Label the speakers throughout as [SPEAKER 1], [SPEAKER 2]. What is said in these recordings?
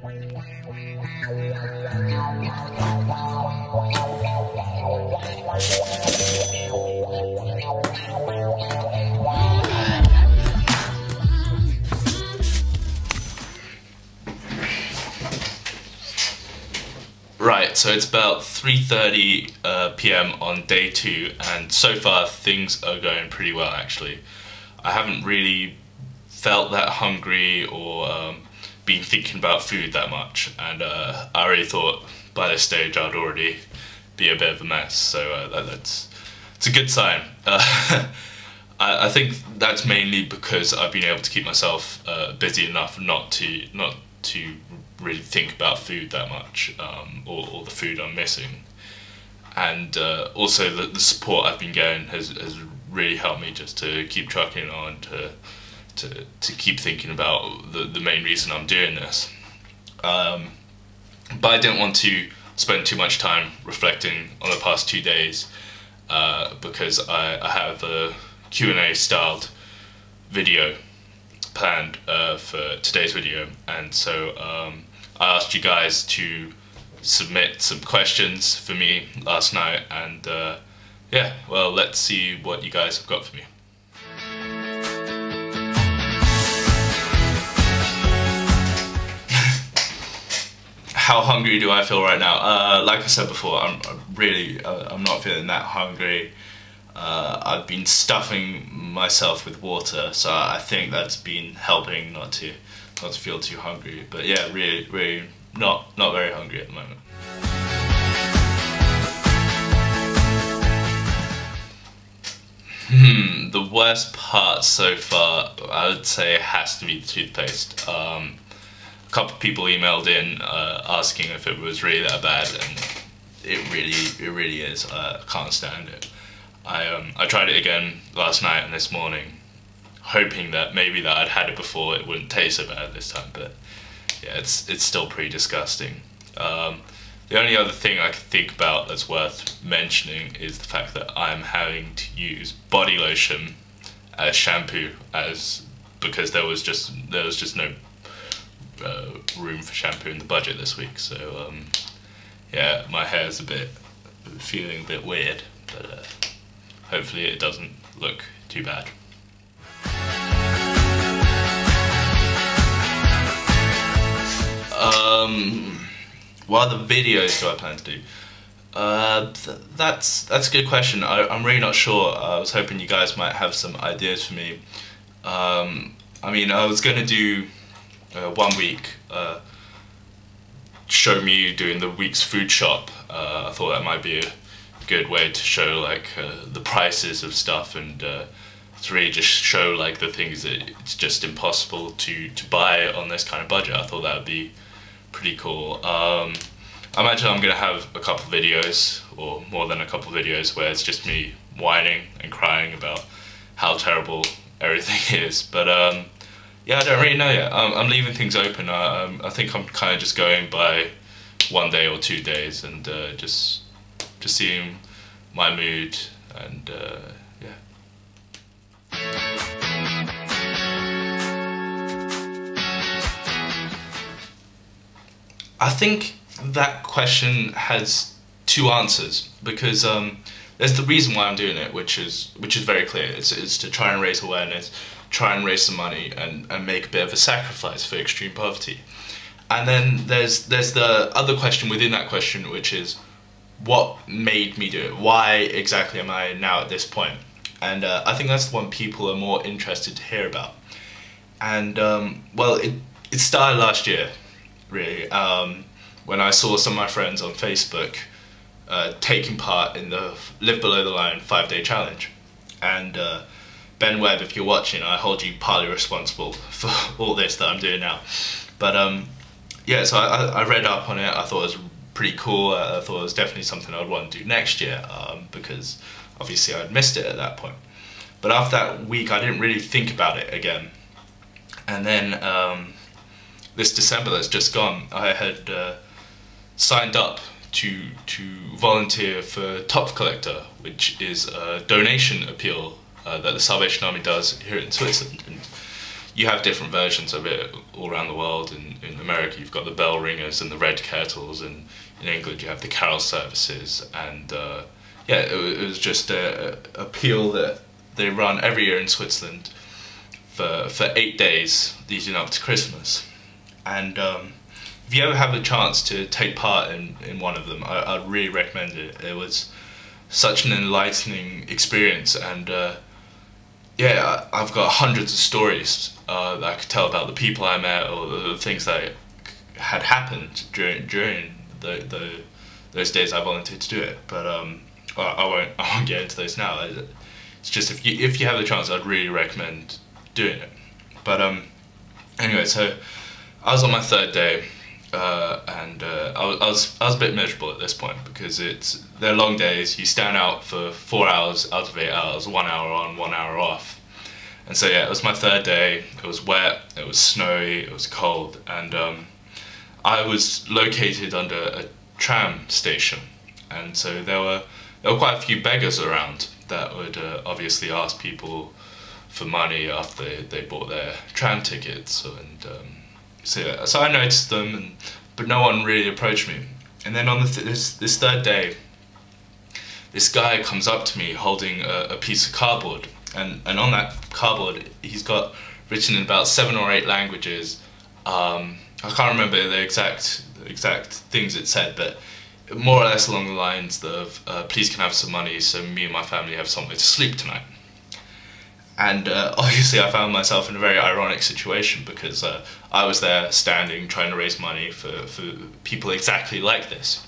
[SPEAKER 1] Right, so it's about 3:30 p.m. on day 2, and so far things are going pretty well actually. I haven't really felt that hungry or been thinking about food that much, and I already thought by this stage I'd already be a bit of a mess, so it's a good sign. I think that's mainly because I've been able to keep myself busy enough not to really think about food that much, or the food I'm missing, and also the support I've been getting has really helped me just to keep trucking on, to keep thinking about the main reason I'm doing this. But I didn't want to spend too much time reflecting on the past 2 days, because I have a Q&A styled video planned for today's video, and so I asked you guys to submit some questions for me last night, and yeah, well, let's see what you guys have got for me. How hungry do I feel right now? Like I said before, I'm not feeling that hungry. I've been stuffing myself with water, so I think that's been helping not to feel too hungry. But yeah, really not very hungry at the moment. The worst part so far, I would say, has to be the toothpaste. A couple of people emailed in asking if it was really that bad, and it really is. I can't stand it. I tried it again last night and this morning, hoping that maybe that I'd had it before, it wouldn't taste so bad this time, but yeah, it's still pretty disgusting. The only other thing I can think about that's worth mentioning is the fact that I'm having to use body lotion as shampoo, because there was just no room for shampoo in the budget this week. So yeah, my hair's feeling a bit weird, but hopefully it doesn't look too bad. What other videos do I plan to do? That's a good question. I'm really not sure. I was hoping you guys might have some ideas for me. I mean, I was going to do 1 week, show me doing the week's food shop. I thought that might be a good way to show like the prices of stuff, and to really just show like the things that it's just impossible to buy on this kind of budget. I thought that would be pretty cool. I imagine I'm gonna have a couple videos, or more than a couple videos, where it's just me whining and crying about how terrible everything is. But yeah, I don't really know yet. I'm leaving things open. I think I'm kind of just going by 1 day or 2 days, and just seeing my mood, and yeah. I think that question has 2 answers, because there's the reason why I'm doing it, which is very clear. It's to try and raise awareness, try and raise some money, and make a bit of a sacrifice for extreme poverty. And then there's the other question within that question, which is, what made me do it? Why exactly am I now at this point? And I think that's the one people are more interested to hear about. And well, it started last year, really, when I saw some of my friends on Facebook taking part in the Live Below the Line 5-day challenge. And Ben Webb, if you're watching, I hold you partly responsible for all this that I'm doing now. But yeah, so I read up on it. I thought it was pretty cool. I thought it was definitely something I'd want to do next year, because obviously I'd missed it at that point. But after that week, I didn't really think about it again. And then this December that's just gone, I had signed up to volunteer for Top Collector, which is a donation appeal that the Salvation Army does here in Switzerland. And you have different versions of it all around the world. In America, you've got the bell ringers and the red kettles, and in England, you have the carol services. And yeah, it was just a peal that they run every year in Switzerland for 8 days leading up to Christmas. And if you ever have a chance to take part in one of them, I'd really recommend it. It was such an enlightening experience, and yeah, I've got hundreds of stories that I could tell about the people I met or the things that had happened during those days I volunteered to do it. But I won't get into those now. It's just if you have the chance, I'd really recommend doing it. But anyway, so I was on my 3rd day, and I was a bit miserable at this point because they're long days. You stand out for 4 hours out of 8 hours, 1 hour on, 1 hour off. And so yeah, it was my 3rd day. It was wet, it was snowy, it was cold, and I was located under a tram station, and so there were quite a few beggars around that would obviously ask people for money after they bought their tram tickets, and so I noticed them, but no one really approached me. And then on this 3rd day, this guy comes up to me holding a piece of cardboard, and on that cardboard he's got written in about 7 or 8 languages. I can't remember the exact things it said, but more or less along the lines of please can I have some money so me and my family have somewhere to sleep tonight. And obviously I found myself in a very ironic situation because I was there standing trying to raise money for people exactly like this,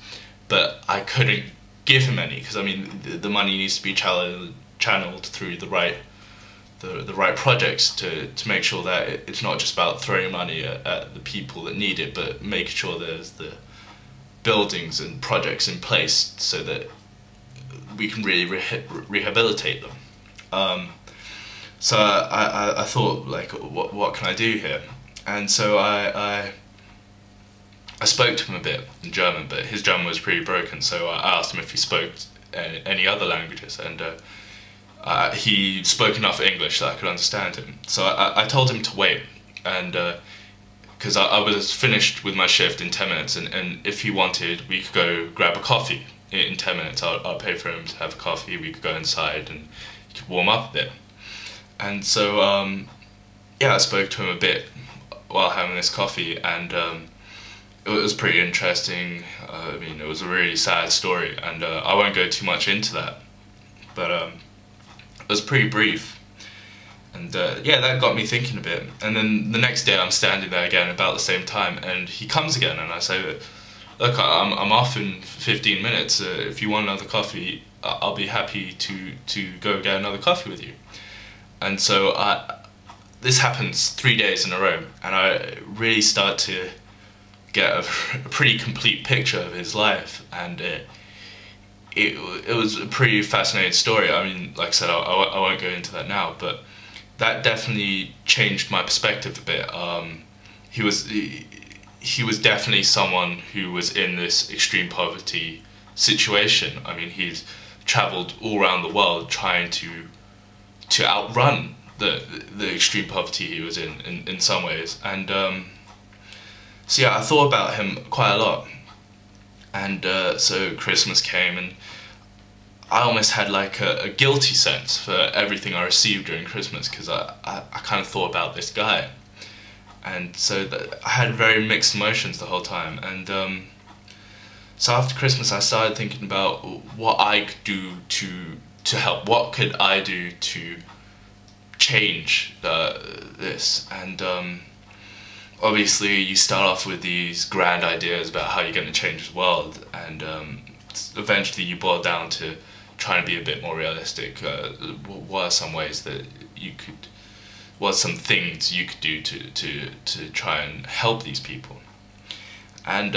[SPEAKER 1] but I couldn't give him any because I mean the money needs to be channeled through the right projects to make sure that it's not just about throwing money at the people that need it, but making sure there's the buildings and projects in place so that we can really rehabilitate them. So I thought, like, what can I do here? And so I spoke to him a bit in German, but his German was pretty broken, so I asked him if he spoke any other languages, and he spoke enough English that I could understand him. So I told him to wait, and because I was finished with my shift in 10 minutes, and if he wanted, we could go grab a coffee in 10 minutes. I'll pay for him to have a coffee, we could go inside and he could warm up a bit. And so, yeah, I spoke to him a bit while having this coffee, and it was pretty interesting. I mean, it was a really sad story, and I won't go too much into that, but it was pretty brief. And yeah, that got me thinking a bit. And then the next day I'm standing there again about the same time, and he comes again, and I say, look, I'm off in 15 minutes. If you want another coffee, I'll be happy to go get another coffee with you. And so this happens 3 days in a row, and I really start to get a pretty complete picture of his life, and it was a pretty fascinating story. I mean, like I said, I won't go into that now, but that definitely changed my perspective a bit. He was definitely someone who was in this extreme poverty situation. I mean, he's travelled all around the world trying to outrun the extreme poverty he was in some ways. And so yeah, I thought about him quite a lot. And so Christmas came, and I almost had like a guilty sense for everything I received during Christmas, because I kind of thought about this guy. And so I had very mixed emotions the whole time. And so after Christmas I started thinking about what I could do to help. What could I do to change this? And obviously you start off with these grand ideas about how you're going to change the world, and eventually you boil down to trying to be a bit more realistic. What are some ways that you could, what are some things you could do to try and help these people? And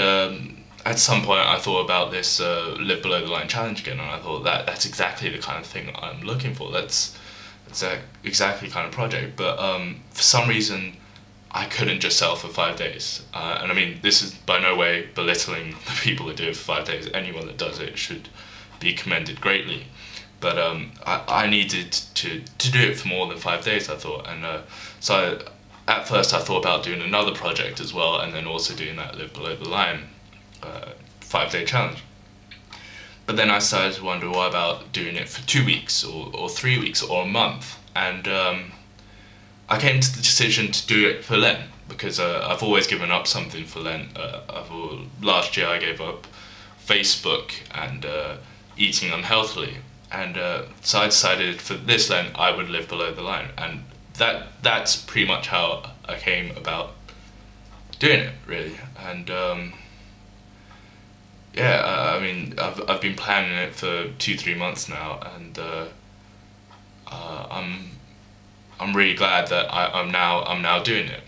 [SPEAKER 1] at some point I thought about this live below the line challenge again, and I thought that's exactly the kind of thing I'm looking for. That's exactly the kind of project, but for some reason I couldn't just sell for 5 days. And I mean, this is by no way belittling the people that do it for 5 days. Anyone that does it should be commended greatly. But I needed to do it for more than 5 days, I thought. And so at first I thought about doing another project as well, and then also doing that Live Below the Line 5-day challenge. But then I started to wonder, what about doing it for 2 weeks or 3 weeks or a month? And I came to the decision to do it for Lent, because I've always given up something for Lent. Last year I gave up Facebook and eating unhealthily, and so I decided for this Lent I would live below the line, and that's pretty much how I came about doing it, really. And yeah, I mean, I've been planning it for 2-3 months now, and I'm really glad that I'm now doing it.